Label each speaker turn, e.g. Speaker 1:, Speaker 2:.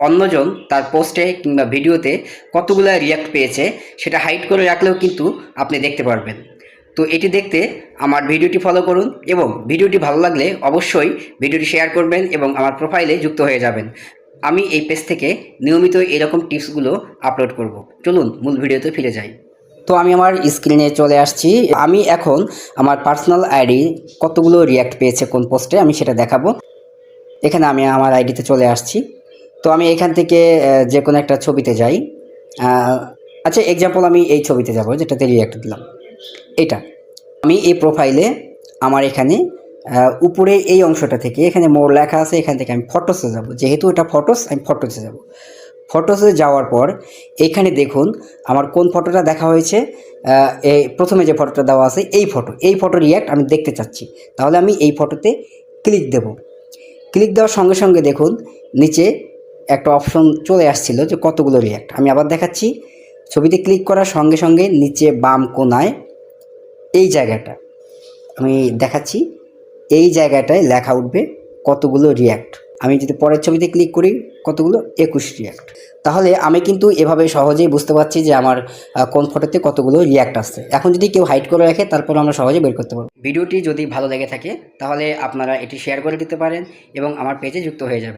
Speaker 1: অন্যজন তার পোস্টে কিংবা ভিডিওতে কতগুলা রিয়াক্ট পেয়েছে সেটা হাইড করে রাখলেও কিন্তু আপনি দেখতে পারবেন। তো এটি দেখতে আমার ভিডিওটি ফলো করুন এবং ভিডিওটি ভালো লাগলে অবশ্যই ভিডিওটি শেয়ার করবেন এবং আমার প্রোফাইলে যুক্ত হয়ে যাবেন। আমি এই পেজ থেকে নিয়মিত এরকম টিপসগুলো আপলোড করব। চলুন মূল ভিডিওতে ফিরে যাই। তো আমি আমার স্ক্রিনে চলে আসছি। আমি এখন আমার পার্সোনাল আইডি কতগুলো রিয়াক্ট পেয়েছে কোন পোস্টে আমি সেটা দেখাবো। এখানে আমি আমার আইডিতে চলে আসছি। তো আমি এখান থেকে যে কোনো একটা ছবিতে যাই। আচ্ছা, এক্সাম্পল আমি এই ছবিতে যাব যেটাতে রিয়াক্ট দিলাম, এটা। আমি এই প্রোফাইলে আমার এখানে উপরে এই অংশটা থেকে এখানে মোর লেখা আছে, এখান থেকে আমি ফটোসে যাব। যেহেতু এটা ফটোস, আমি ফটোসে যাব। ফটোসে যাওয়ার পর এইখানে দেখুন আমার কোন ফটোটা দেখা হয়েছে। এই প্রথমে যে ফটোটা দেওয়া আছে এই ফটো রিয়াক্ট আমি দেখতে চাচ্ছি। তাহলে আমি এই ফটোতে ক্লিক দেব। ক্লিক দেওয়ার সঙ্গে সঙ্গে দেখুন নিচে একটা অপশন চলে আসছিল যে কতগুলো রিয়াক্ট। আমি আবার দেখাচ্ছি, ছবিতে ক্লিক করার সঙ্গে সঙ্গে নিচে বাম কোনায় এই জায়গাটা আমি দেখাচ্ছি, এই জায়গাটায় লেখা উঠবে কতগুলো রিয়াক্ট। আমি যদি পরের ছবিতে ক্লিক করি, কতগুলো 21 রিয়াক্ট। তাহলে আমি কিন্তু এভাবে সহজেই বুঝতে পারছি যে আমার কোন ফটোতে কতগুলো রিয়াক্ট আসছে। এখন যদি কেউ হাইড করে রাখে তারপর আমরা সহজে বের করতে পারবো। ভিডিওটি যদি ভালো লেগে থাকে তাহলে আপনারা এটি শেয়ার করে দিতে পারেন এবং আমার পেজে যুক্ত হয়ে যাবেন।